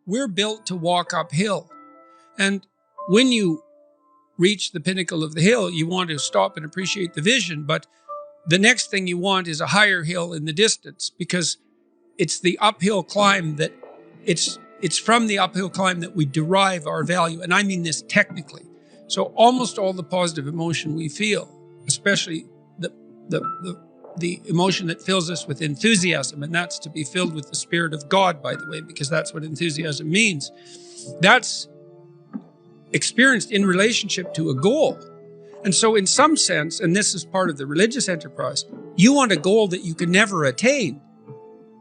we're built to walk uphill. And when you reach the pinnacle of the hill, you want to stop and appreciate the vision. But the next thing you want is a higher hill in the distance, because it's the uphill climb that it's from the uphill climb that we derive our value. And I mean this technically. So almost all the positive emotion we feel, especially the emotion that fills us with enthusiasm, and that's to be filled with the Spirit of God, by the way, because that's what enthusiasm means. That's experienced in relationship to a goal. And so in some sense, and this is part of the religious enterprise, you want a goal that you can never attain,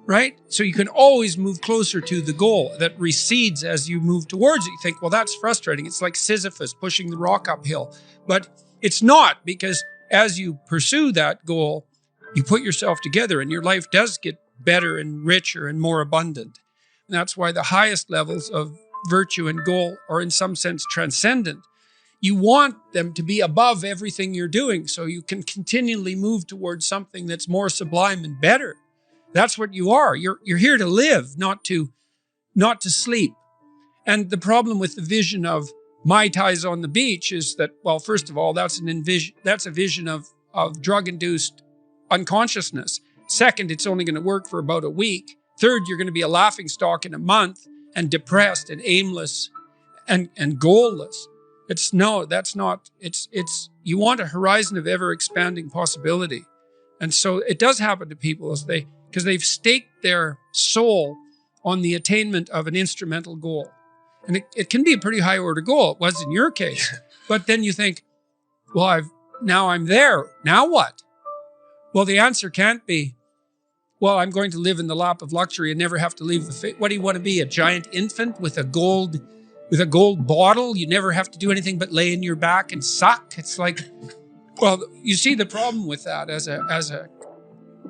right? So you can always move closer to the goal that recedes as you move towards it. You think, well, that's frustrating. It's like Sisyphus pushing the rock uphill. But it's not, because as you pursue that goal, you put yourself together and your life does get better and richer and more abundant. And that's why the highest levels of virtue and goal are in some sense transcendent. You want them to be above everything you're doing so you can continually move towards something that's more sublime and better. That's what you are. You're here to live, not to sleep. And the problem with the vision of Mai Tais on the beach is that, well, first of all, that's a vision of drug-induced unconsciousness. Second, it's only going to work for about a week. Third, you're going to be a laughingstock in a month and depressed and aimless and goalless. You want a horizon of ever expanding possibility. And so it does happen to people because they've staked their soul on the attainment of an instrumental goal. And it can be a pretty high order goal. It was in your case. But then you think, well, now I'm there. Now what? Well, the answer can't be, well, I'm going to live in the lap of luxury and never have to leave what do you want to be? A giant infant with a gold bottle? You never have to do anything but lay in your back and suck. It's like, well, you see the problem with that as a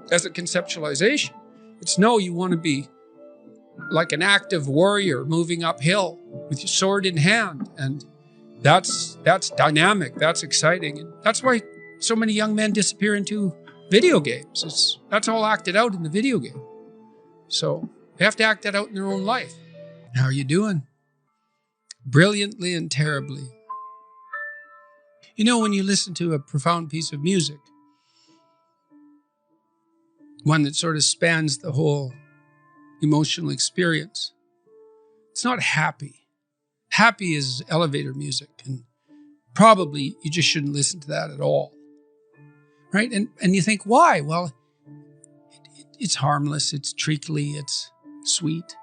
conceptualization. It's no, you want to be like an active warrior moving uphill with your sword in hand. And that's dynamic. That's exciting. And that's why so many young men disappear into video games. That's all acted out in the video game. So they have to act that out in their own life. How are you doing? Brilliantly and terribly. You know, when you listen to a profound piece of music, one that sort of spans the whole emotional experience, it's not happy. Happy is elevator music, and probably you just shouldn't listen to that at all. Right? And you think, why? Well, it's harmless, it's treacly, it's sweet,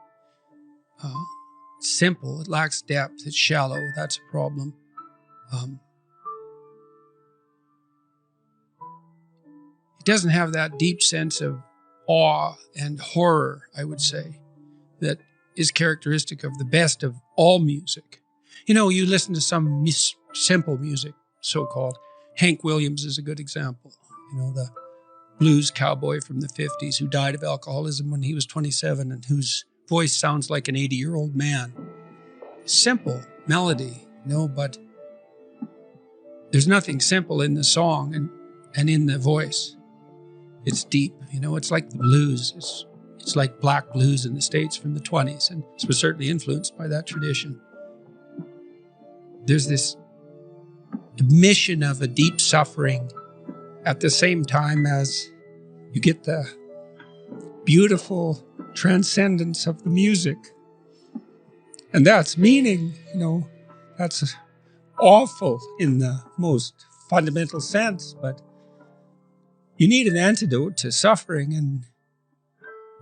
it's simple, it lacks depth, it's shallow, that's a problem. It doesn't have that deep sense of awe and horror, I would say, that is characteristic of the best of all music. You know, you listen to some simple music, so-called. Hank Williams is a good example. You know, the blues cowboy from the 50s who died of alcoholism when he was 27 and whose voice sounds like an 80-year-old man. Simple melody, but there's nothing simple in the song and in the voice. It's deep, it's like the blues. It's like black blues in the States from the 20s, and it was certainly influenced by that tradition. There's this admission of a deep suffering at the same time as you get the beautiful transcendence of the music. And that's meaning, that's awful in the most fundamental sense, but you need an antidote to suffering, and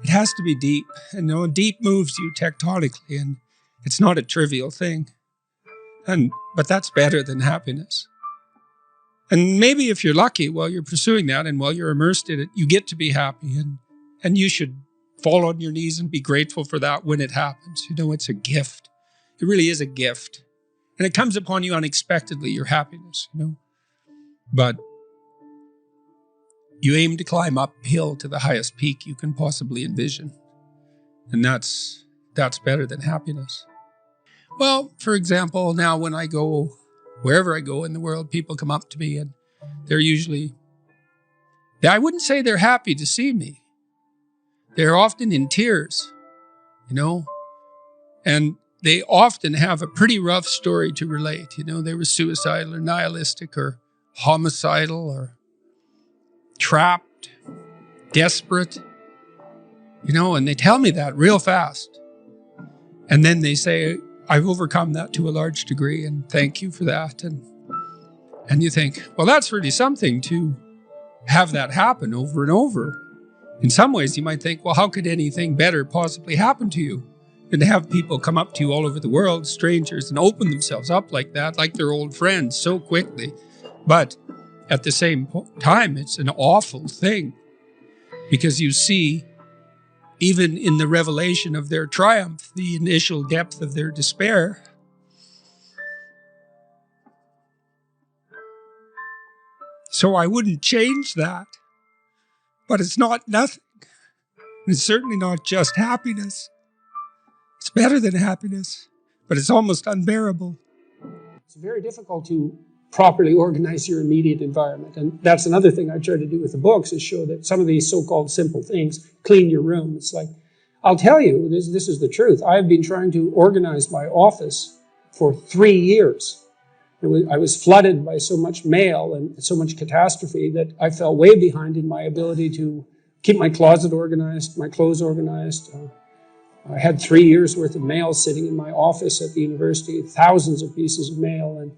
it has to be deep. And deep moves you tectonically, and it's not a trivial thing. But that's better than happiness. And maybe if you're lucky while you're pursuing that and while you're immersed in it, you get to be happy, and you should fall on your knees and be grateful for that when it happens. It's a gift. It really is a gift. And it comes upon you unexpectedly, your happiness, But you aim to climb uphill to the highest peak you can possibly envision. And that's better than happiness. Well, for example, now when I go, wherever I go in the world, people come up to me and they're usually, I wouldn't say they're happy to see me. They're often in tears, And they often have a pretty rough story to relate. You know, they were suicidal or nihilistic or homicidal or trapped, desperate, you know, and they tell me that real fast. And then they say, I've overcome that to a large degree and thank you for that. And you think, well, that's really something to have that happen over and over. In some ways, you might think, well, how could anything better possibly happen to you than to have people come up to you all over the world, strangers, and open themselves up like that, like they're old friends so quickly. But at the same time, it's an awful thing because you see, even in the revelation of their triumph, the initial depth of their despair. So I wouldn't change that. But it's not nothing. It's certainly not just happiness. It's better than happiness, but it's almost unbearable. It's very difficult to properly organize your immediate environment. And that's another thing I try to do with the books, is show that some of these so-called simple things, clean your room. It's like, I'll tell you, this is the truth. I've been trying to organize my office for 3 years. I was flooded by so much mail and so much catastrophe that I fell way behind in my ability to keep my closet organized, my clothes organized. I had 3 years worth of mail sitting in my office at the university, thousands of pieces of mail.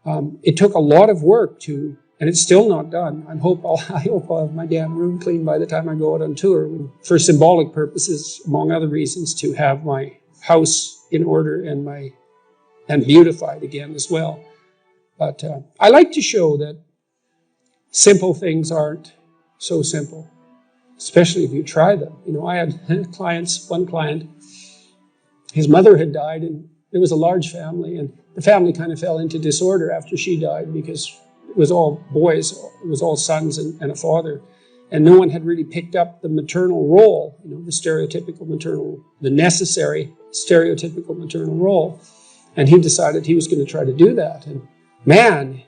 And it took a lot of work and it's still not done. I hope I'll have my damn room clean by the time I go out on tour, for symbolic purposes, among other reasons, to have my house in order and beautified again as well. But I like to show that simple things aren't so simple, especially if you try them. You know, I had one client, his mother had died, and it was a large family, and the family kind of fell into disorder after she died because it was all boys, it was all sons and a father, and no one had really picked up the maternal role, you know, the necessary stereotypical maternal role. And he decided he was going to try to do that. And man,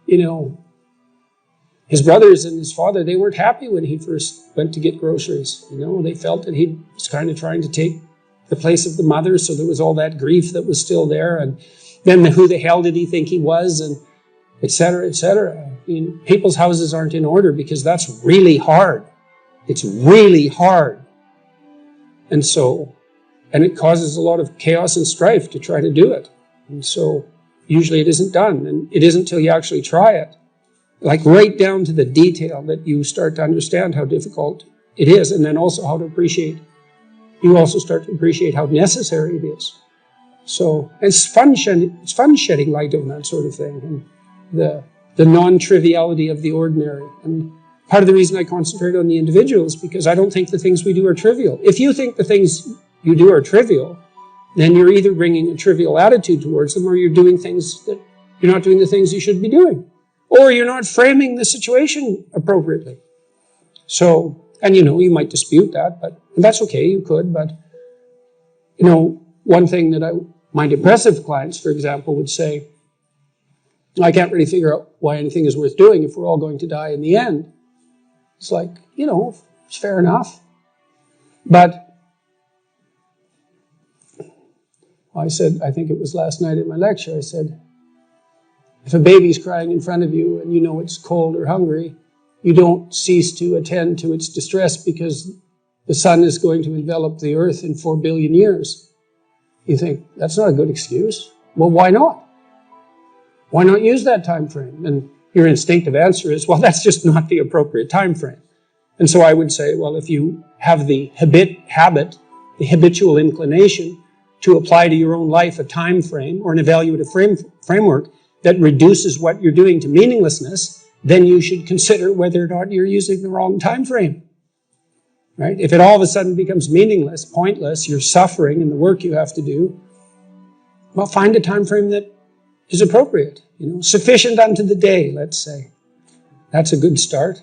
you know, his brothers and his father, they weren't happy when he first went to get groceries. You know, they felt that he was kind of trying to take the place of the mother. So there was all that grief that was still there. And then who the hell did he think he was? And et cetera, et cetera. I mean, people's houses aren't in order because that's really hard. It's really hard. And it causes a lot of chaos and strife to try to do it. And so usually it isn't done. And it isn't until you actually try it, like right down to the detail, that you start to understand how difficult it is. And then also you also start to appreciate how necessary it is. So it's fun shedding light on that sort of thing. And the non-triviality of the ordinary. And part of the reason I concentrate on the individual is because I don't think the things we do are trivial. If you think the things you do are trivial, then you're either bringing a trivial attitude towards them, or you're not doing the things you should be doing, or you're not framing the situation appropriately. So, and you know, you might dispute that, but that's okay, you could, but you know, one thing that my depressive clients, for example, would say, I can't really figure out why anything is worth doing if we're all going to die in the end. It's like, you know, it's fair enough. But I said, I think it was last night in my lecture, I said, if a baby's crying in front of you and you know it's cold or hungry, you don't cease to attend to its distress because the sun is going to envelop the earth in 4 billion years. You think, that's not a good excuse. Well, why not? Why not use that time frame? And your instinctive answer is, well, that's just not the appropriate time frame. And so I would say, well, if you have the habitual inclination to apply to your own life a time frame or an evaluative framework that reduces what you're doing to meaninglessness, then you should consider whether or not you're using the wrong time frame. Right? If it all of a sudden becomes meaningless, pointless, you're suffering in the work you have to do, well, find a time frame that is appropriate, you know, sufficient unto the day, let's say. That's a good start.